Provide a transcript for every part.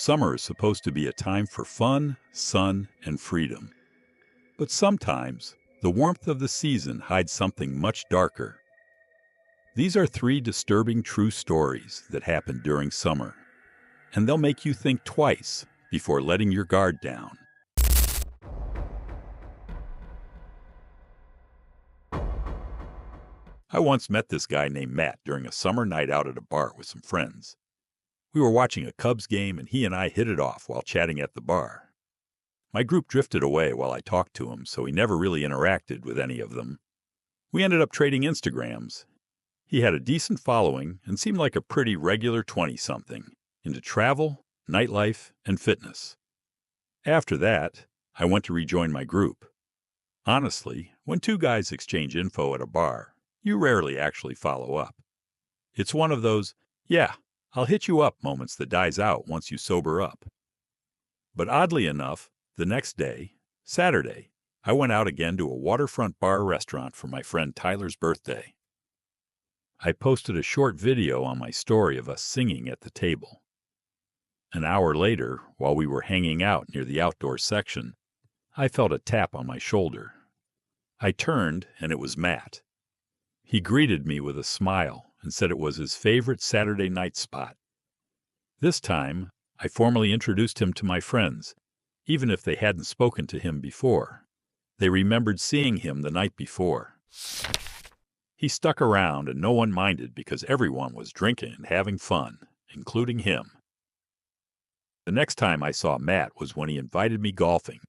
Summer is supposed to be a time for fun, sun, and freedom. But sometimes, the warmth of the season hides something much darker. These are three disturbing true stories that happened during summer, and they'll make you think twice before letting your guard down. I once met this guy named Matt during a summer night out at a bar with some friends. We were watching a Cubs game, and he and I hit it off while chatting at the bar. My group drifted away while I talked to him, so he never really interacted with any of them. We ended up trading Instagrams. He had a decent following and seemed like a pretty regular 20-something, into travel, nightlife, and fitness. After that, I went to rejoin my group. Honestly, when two guys exchange info at a bar, you rarely actually follow up. It's one of those, yeah, I'll hit you up moments that dies out once you sober up. But oddly enough, the next day, Saturday, I went out again to a waterfront bar restaurant for my friend Tyler's birthday. I posted a short video on my story of us singing at the table. An hour later, while we were hanging out near the outdoor section, I felt a tap on my shoulder. I turned, and it was Matt. He greeted me with a smile and said it was his favorite Saturday night spot. This time, I formally introduced him to my friends, even if they hadn't spoken to him before. They remembered seeing him the night before. He stuck around, and no one minded because everyone was drinking and having fun, including him. The next time I saw Matt was when he invited me golfing.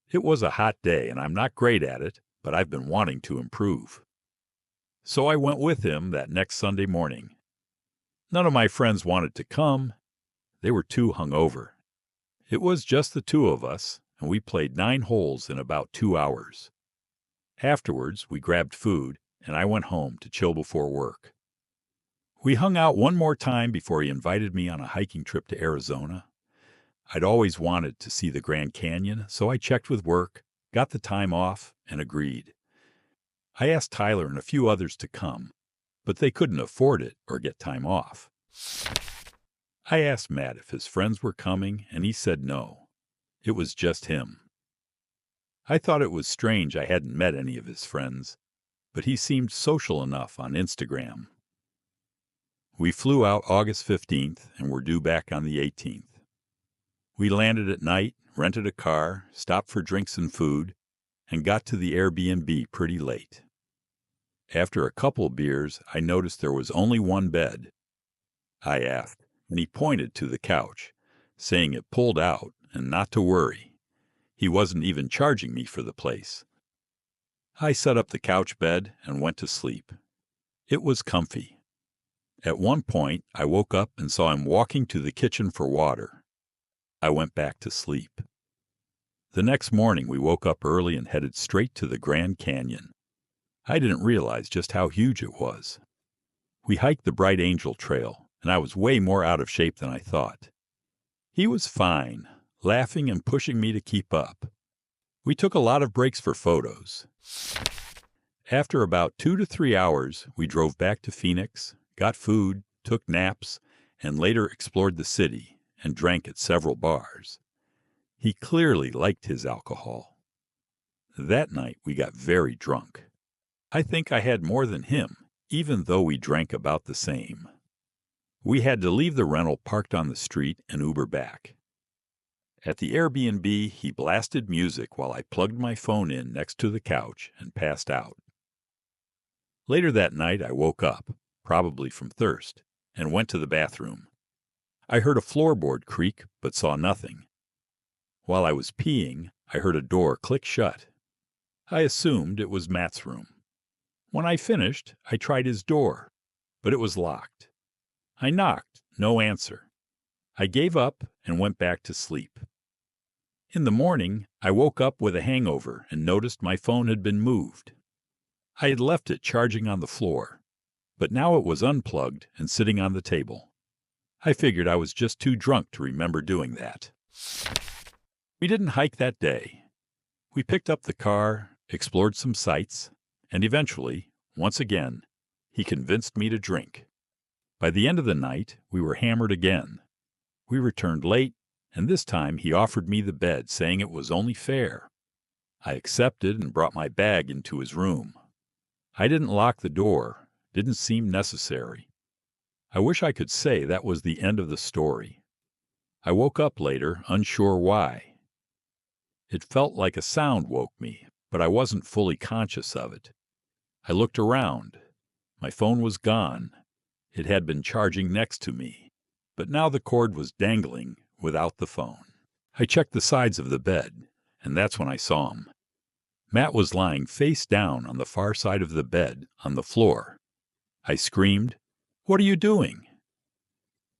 It was a hot day, and I'm not great at it, but I've been wanting to improve. So I went with him that next Sunday morning. None of my friends wanted to come. They were too hungover. It was just the two of us, and we played 9 holes in about 2 hours. Afterwards, we grabbed food, and I went home to chill before work. We hung out one more time before he invited me on a hiking trip to Arizona. I'd always wanted to see the Grand Canyon, so I checked with work, got the time off, and agreed. I asked Tyler and a few others to come, but they couldn't afford it or get time off. I asked Matt if his friends were coming, and he said no. It was just him. I thought it was strange I hadn't met any of his friends, but he seemed social enough on Instagram. We flew out August 15th and were due back on the 18th. We landed at night, rented a car, stopped for drinks and food, and got to the Airbnb pretty late. After a couple beers, I noticed there was only one bed. I asked, and he pointed to the couch, saying it pulled out and not to worry. He wasn't even charging me for the place. I set up the couch bed and went to sleep. It was comfy. At one point, I woke up and saw him walking to the kitchen for water. I went back to sleep. The next morning, we woke up early and headed straight to the Grand Canyon. I didn't realize just how huge it was. We hiked the Bright Angel Trail, and I was way more out of shape than I thought. He was fine, laughing and pushing me to keep up. We took a lot of breaks for photos. After about 2 to 3 hours, we drove back to Phoenix, got food, took naps, and later explored the city and drank at several bars. He clearly liked his alcohol. That night, we got very drunk. I think I had more than him, even though we drank about the same. We had to leave the rental parked on the street and Uber back. At the Airbnb, he blasted music while I plugged my phone in next to the couch and passed out. Later that night, I woke up, probably from thirst, and went to the bathroom. I heard a floorboard creak, but saw nothing. While I was peeing, I heard a door click shut. I assumed it was Matt's room. When I finished, I tried his door, but it was locked. I knocked, no answer. I gave up and went back to sleep. In the morning, I woke up with a hangover and noticed my phone had been moved. I had left it charging on the floor, but now it was unplugged and sitting on the table. I figured I was just too drunk to remember doing that. We didn't hike that day. We picked up the car, explored some sights, and eventually, once again, he convinced me to drink. By the end of the night, we were hammered again. We returned late, and this time he offered me the bed, saying it was only fair. I accepted and brought my bag into his room. I didn't lock the door, didn't seem necessary. I wish I could say that was the end of the story. I woke up later, unsure why. It felt like a sound woke me, but I wasn't fully conscious of it. I looked around. My phone was gone. It had been charging next to me, but now the cord was dangling without the phone. I checked the sides of the bed, and that's when I saw him. Matt was lying face down on the far side of the bed, on the floor. I screamed, "What are you doing?"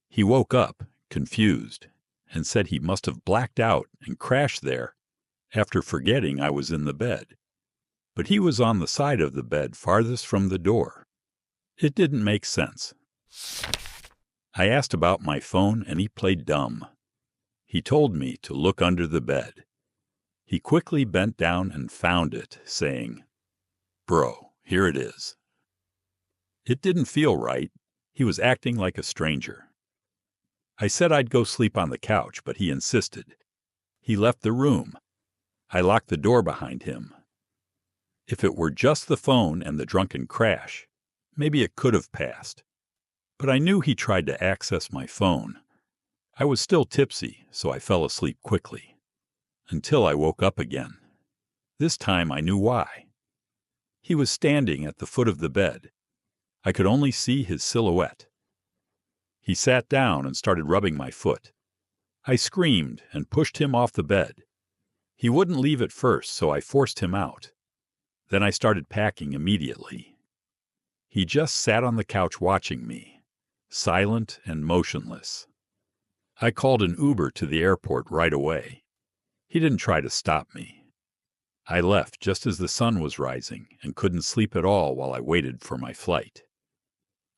He woke up, confused, and said he must have blacked out and crashed there after forgetting I was in the bed. But he was on the side of the bed farthest from the door. It didn't make sense. I asked about my phone, and he played dumb. He told me to look under the bed. He quickly bent down and found it, saying, "Bro, here it is." It didn't feel right. He was acting like a stranger. I said I'd go sleep on the couch, but he insisted. He left the room. I locked the door behind him. If it were just the phone and the drunken crash, maybe it could have passed. But I knew he tried to access my phone. I was still tipsy, so I fell asleep quickly. Until I woke up again. This time I knew why. He was standing at the foot of the bed. I could only see his silhouette. He sat down and started rubbing my foot. I screamed and pushed him off the bed. He wouldn't leave at first, so I forced him out. Then I started packing immediately. He just sat on the couch watching me, silent and motionless. I called an Uber to the airport right away. He didn't try to stop me. I left just as the sun was rising and couldn't sleep at all while I waited for my flight.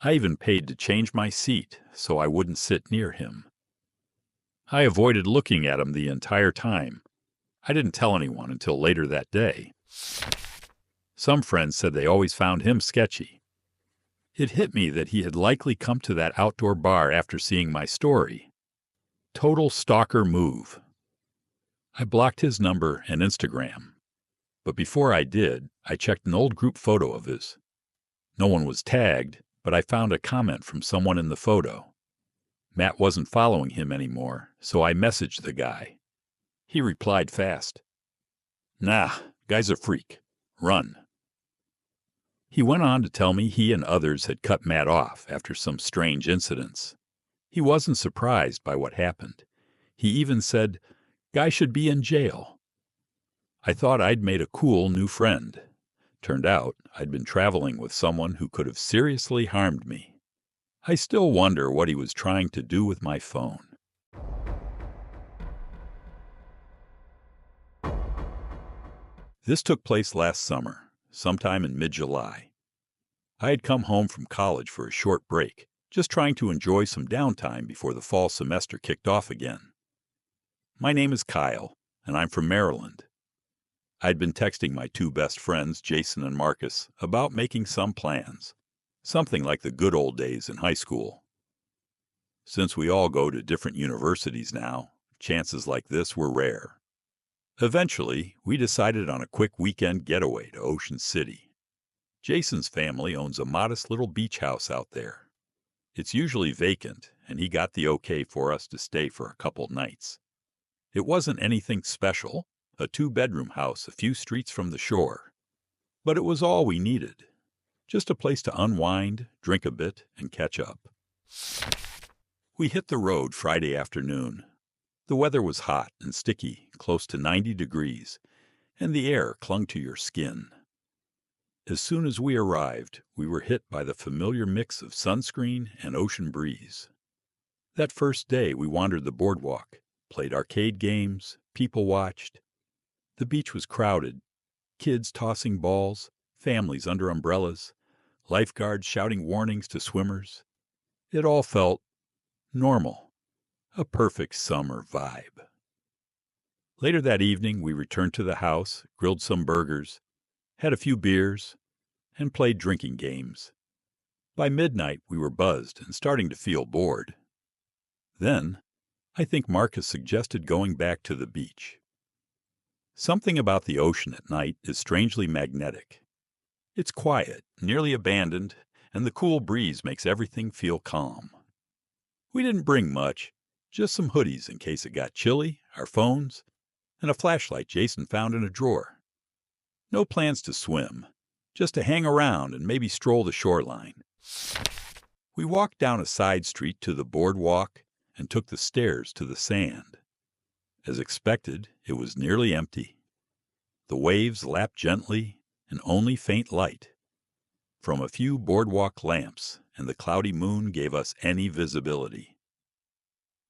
I even paid to change my seat so I wouldn't sit near him. I avoided looking at him the entire time. I didn't tell anyone until later that day. Some friends said they always found him sketchy. It hit me that he had likely come to that outdoor bar after seeing my story. Total stalker move. I blocked his number and Instagram. But before I did, I checked an old group photo of his. No one was tagged, but I found a comment from someone in the photo. Matt wasn't following him anymore, so I messaged the guy. He replied fast. "Nah, guy's a freak. Run." He went on to tell me he and others had cut Matt off after some strange incidents. He wasn't surprised by what happened. He even said, "Guy should be in jail." I thought I'd made a cool new friend. Turned out I'd been traveling with someone who could have seriously harmed me. I still wonder what he was trying to do with my phone. This took place last summer, sometime in mid-July. I had come home from college for a short break, just trying to enjoy some downtime before the fall semester kicked off again. My name is Kyle, and I'm from Maryland. I'd been texting my two best friends, Jason and Marcus, about making some plans, something like the good old days in high school. Since we all go to different universities now, chances like this were rare. Eventually, we decided on a quick weekend getaway to Ocean City. Jason's family owns a modest little beach house out there. It's usually vacant, and he got the okay for us to stay for a couple nights. It wasn't anything special, a 2-bedroom house a few streets from the shore. But it was all we needed. Just a place to unwind, drink a bit, and catch up. We hit the road Friday afternoon. The weather was hot and sticky, close to 90 degrees, and the air clung to your skin. As soon as we arrived, we were hit by the familiar mix of sunscreen and ocean breeze. That first day we wandered the boardwalk, played arcade games, people watched. The beach was crowded, kids tossing balls, families under umbrellas, lifeguards shouting warnings to swimmers. It all felt normal, a perfect summer vibe. Later that evening, we returned to the house, grilled some burgers, had a few beers, and played drinking games. By midnight, we were buzzed and starting to feel bored. Then, I think Marcus suggested going back to the beach. Something about the ocean at night is strangely magnetic. It's quiet, nearly abandoned, and the cool breeze makes everything feel calm. We didn't bring much, just some hoodies in case it got chilly, our phones, and a flashlight Jason found in a drawer. No plans to swim, just to hang around and maybe stroll the shoreline. We walked down a side street to the boardwalk and took the stairs to the sand. As expected, it was nearly empty. The waves lapped gently, and only faint light from a few boardwalk lamps, and the cloudy moon gave us any visibility.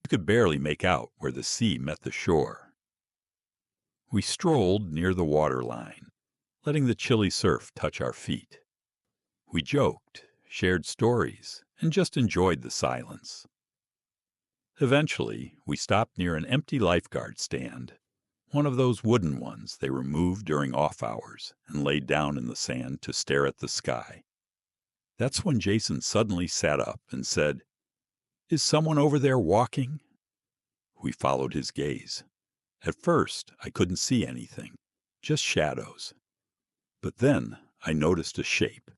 You could barely make out where the sea met the shore. We strolled near the waterline, letting the chilly surf touch our feet. We joked, shared stories, and just enjoyed the silence. Eventually, we stopped near an empty lifeguard stand, one of those wooden ones they removed during off hours, and laid down in the sand to stare at the sky. That's when Jason suddenly sat up and said, "Is someone over there walking?" We followed his gaze. At first, I couldn't see anything, just shadows. But then I noticed a shape,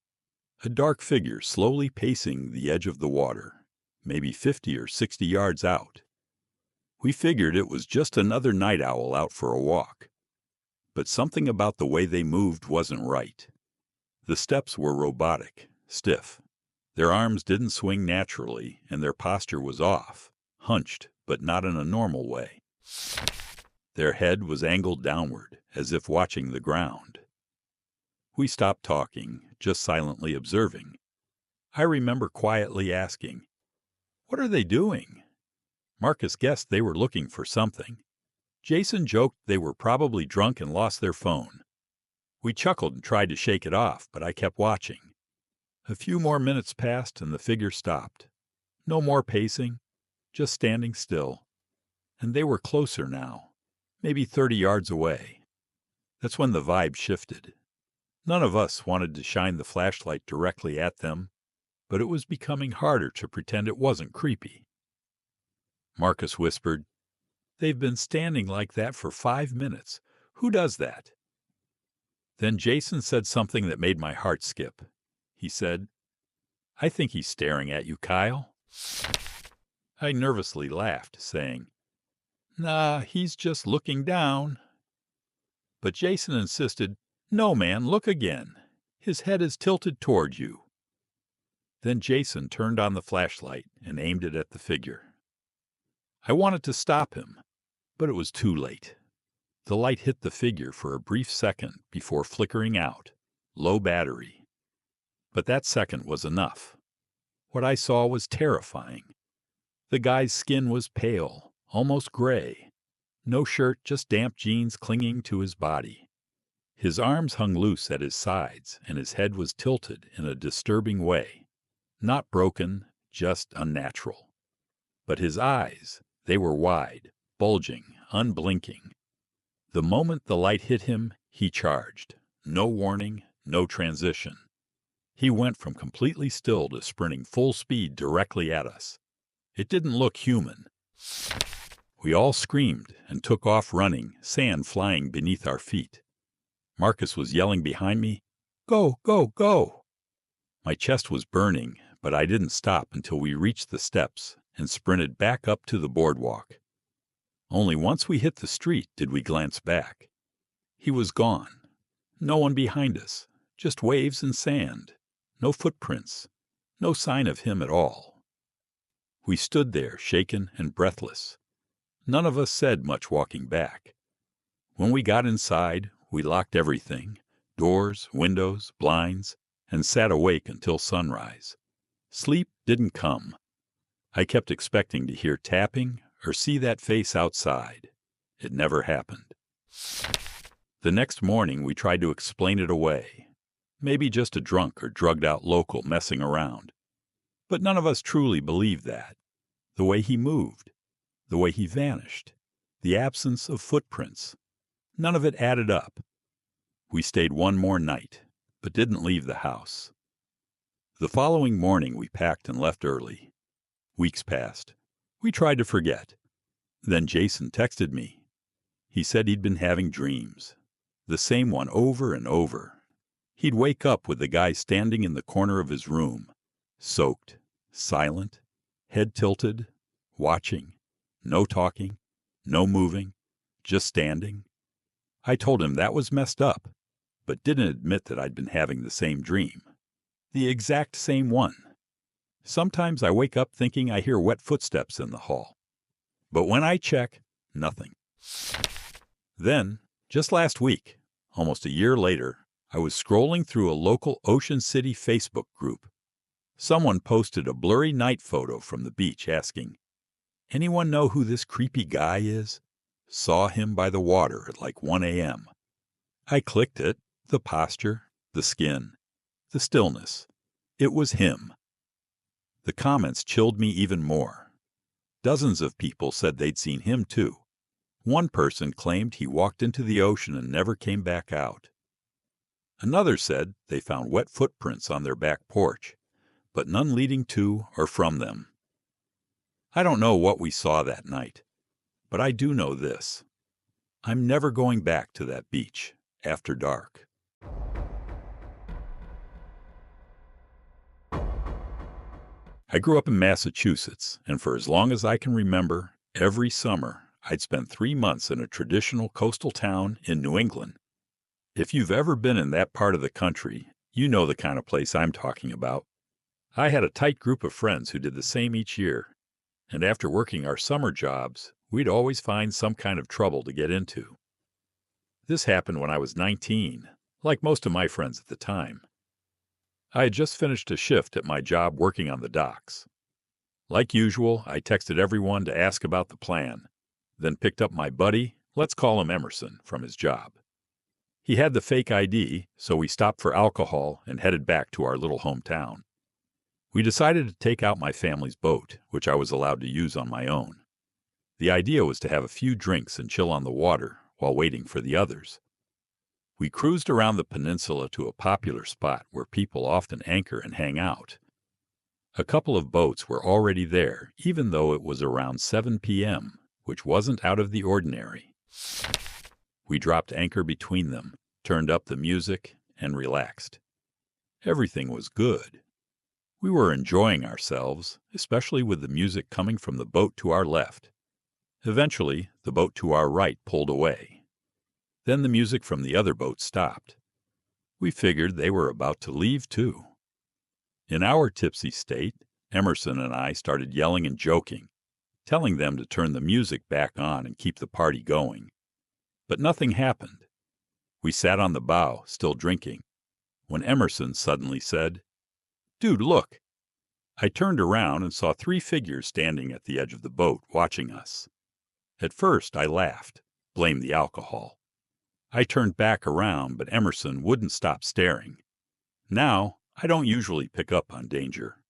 a dark figure slowly pacing the edge of the water, maybe 50 or 60 yards out. We figured it was just another night owl out for a walk. But something about the way they moved wasn't right. The steps were robotic, stiff. Their arms didn't swing naturally, and their posture was off, hunched, but not in a normal way. Their head was angled downward, as if watching the ground. We stopped talking, just silently observing. I remember quietly asking, "What are they doing?" Marcus guessed they were looking for something. Jason joked they were probably drunk and lost their phone. We chuckled and tried to shake it off, but I kept watching. A few more minutes passed and the figure stopped. No more pacing, just standing still. And they were closer now, maybe 30 yards away. That's when the vibe shifted. None of us wanted to shine the flashlight directly at them, but it was becoming harder to pretend it wasn't creepy. Marcus whispered, "They've been standing like that for 5 minutes. Who does that?" Then Jason said something that made my heart skip. He said, "I think he's staring at you, Kyle." I nervously laughed, saying, "Nah, he's just looking down." But Jason insisted, "No, man, look again. His head is tilted toward you." Then Jason turned on the flashlight and aimed it at the figure. I wanted to stop him, but it was too late. The light hit the figure for a brief second before flickering out, low battery. But that second was enough. What I saw was terrifying. The guy's skin was pale, almost gray. No shirt, just damp jeans clinging to his body. His arms hung loose at his sides, and his head was tilted in a disturbing way. Not broken, just unnatural. But his eyes, they were wide, bulging, unblinking. The moment the light hit him, he charged. No warning, no transition. He went from completely still to sprinting full speed directly at us. It didn't look human. We all screamed and took off running, sand flying beneath our feet. Marcus was yelling behind me, "Go, go, go!" My chest was burning, but I didn't stop until we reached the steps and sprinted back up to the boardwalk. Only once we hit the street did we glance back. He was gone. No one behind us, just waves and sand. No footprints, no sign of him at all. We stood there, shaken and breathless. None of us said much walking back. When we got inside, we locked everything, doors, windows, blinds, and sat awake until sunrise. Sleep didn't come. I kept expecting to hear tapping or see that face outside. It never happened. The next morning, we tried to explain it away. Maybe just a drunk or drugged-out local messing around. But none of us truly believed that. The way he moved, the way he vanished, the absence of footprints, none of it added up. We stayed one more night, but didn't leave the house. The following morning, we packed and left early. Weeks passed. We tried to forget. Then Jason texted me. He said he'd been having dreams, the same one over and over. He'd wake up with the guy standing in the corner of his room, soaked, silent, head tilted, watching, no talking, no moving, just standing. I told him that was messed up, but didn't admit that I'd been having the same dream. The exact same one. Sometimes I wake up thinking I hear wet footsteps in the hall. But when I check, nothing. Then, just last week, almost a year later, I was scrolling through a local Ocean City Facebook group. Someone posted a blurry night photo from the beach asking, "Anyone know who this creepy guy is? Saw him by the water at like 1 a.m. I clicked it, the posture, the skin, the stillness. It was him. The comments chilled me even more. Dozens of people said they'd seen him too. One person claimed he walked into the ocean and never came back out. Another said they found wet footprints on their back porch, but none leading to or from them. I don't know what we saw that night, but I do know this. I'm never going back to that beach after dark. I grew up in Massachusetts, and for as long as I can remember, every summer I'd spend 3 months in a traditional coastal town in New England. If you've ever been in that part of the country, you know the kind of place I'm talking about. I had a tight group of friends who did the same each year, and after working our summer jobs, we'd always find some kind of trouble to get into. This happened when I was 19, like most of my friends at the time. I had just finished a shift at my job working on the docks. Like usual, I texted everyone to ask about the plan, then picked up my buddy, let's call him Emerson, from his job. He had the fake ID, so we stopped for alcohol and headed back to our little hometown. We decided to take out my family's boat, which I was allowed to use on my own. The idea was to have a few drinks and chill on the water while waiting for the others. We cruised around the peninsula to a popular spot where people often anchor and hang out. A couple of boats were already there, even though it was around 7 p.m., which wasn't out of the ordinary. We dropped anchor between them, turned up the music, and relaxed. Everything was good. We were enjoying ourselves, especially with the music coming from the boat to our left. Eventually, the boat to our right pulled away. Then the music from the other boat stopped. We figured they were about to leave too. In our tipsy state, Emerson and I started yelling and joking, telling them to turn the music back on and keep the party going. But nothing happened. We sat on the bow, still drinking, when Emerson suddenly said, "Dude, look." I turned around and saw 3 figures standing at the edge of the boat, watching us. At first, I laughed, blamed the alcohol. I turned back around, but Emerson wouldn't stop staring. Now, I don't usually pick up on danger.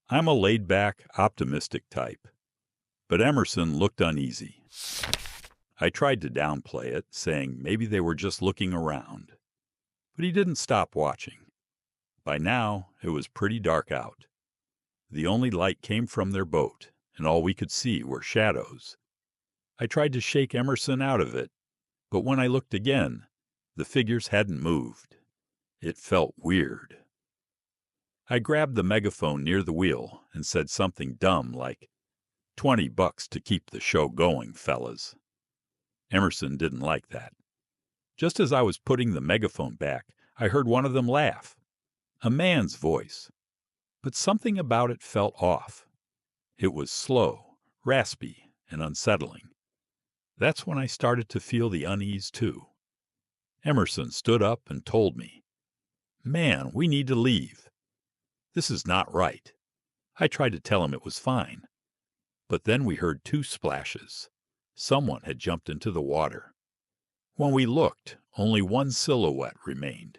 I'm a laid-back, optimistic type. But Emerson looked uneasy. I tried to downplay it, saying maybe they were just looking around. But he didn't stop watching. By now, it was pretty dark out. The only light came from their boat, and all we could see were shadows. I tried to shake Emerson out of it, but when I looked again, the figures hadn't moved. It felt weird. I grabbed the megaphone near the wheel and said something dumb like, $20 to keep the show going, fellas. Emerson didn't like that. Just as I was putting the megaphone back, I heard one of them laugh. A man's voice. But something about it felt off. It was slow, raspy, and unsettling. That's when I started to feel the unease too. Emerson stood up and told me, "Man, we need to leave. This is not right." I tried to tell him it was fine. But then we heard 2 splashes. Someone had jumped into the water. When we looked, only one silhouette remained.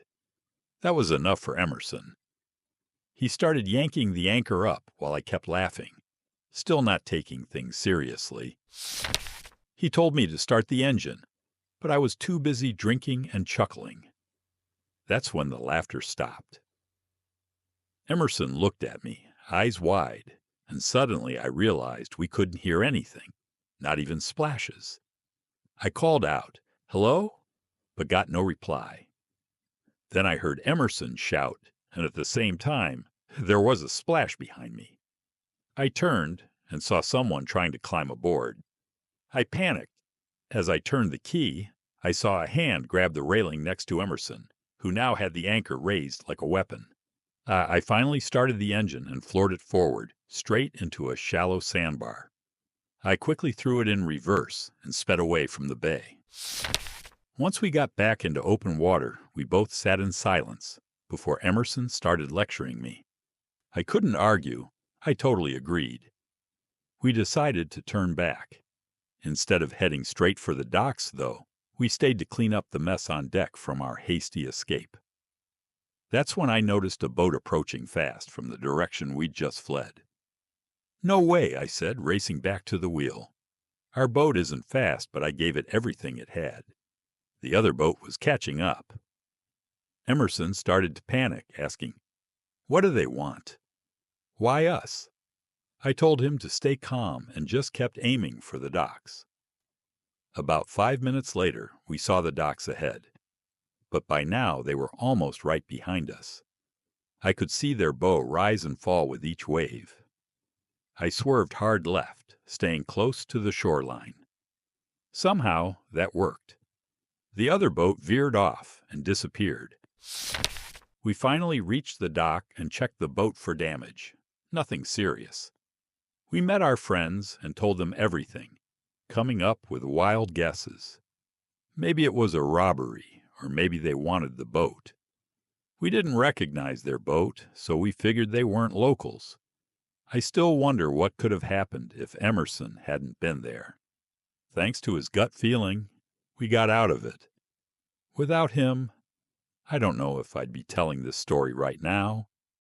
That was enough for Emerson. He started yanking the anchor up while I kept laughing, still not taking things seriously. He told me to start the engine, but I was too busy drinking and chuckling. That's when the laughter stopped. Emerson looked at me, eyes wide, and suddenly I realized we couldn't hear anything. not even splashes. I called out, "Hello?" but got no reply. Then I heard Emerson shout, and at the same time, there was a splash behind me. I turned and saw someone trying to climb aboard. I panicked. As I turned the key, I saw a hand grab the railing next to Emerson, who now had the anchor raised like a weapon. I finally started the engine and floored it forward, straight into a shallow sandbar. I quickly threw it in reverse and sped away from the bay. Once we got back into open water, we both sat in silence before Emerson started lecturing me. I couldn't argue. I totally agreed. We decided to turn back. Instead of heading straight for the docks, though, we stayed to clean up the mess on deck from our hasty escape. That's when I noticed a boat approaching fast from the direction we'd just fled. "No way," I said, racing back to the wheel. "Our boat isn't fast, but I gave it everything it had. The other boat was catching up." Emerson started to panic, asking, "What do they want? Why us?" I told him to stay calm and just kept aiming for the docks. About 5 minutes later, we saw the docks ahead, but by now they were almost right behind us. I could see their bow rise and fall with each wave. I swerved hard left, staying close to the shoreline. Somehow, that worked. The other boat veered off and disappeared. We finally reached the dock and checked the boat for damage. Nothing serious. We met our friends and told them everything, coming up with wild guesses. Maybe it was a robbery, or maybe they wanted the boat. We didn't recognize their boat, so we figured they weren't locals. I still wonder what could have happened if Emerson hadn't been there. Thanks to his gut feeling, we got out of it. Without him, I don't know if I'd be telling this story right now,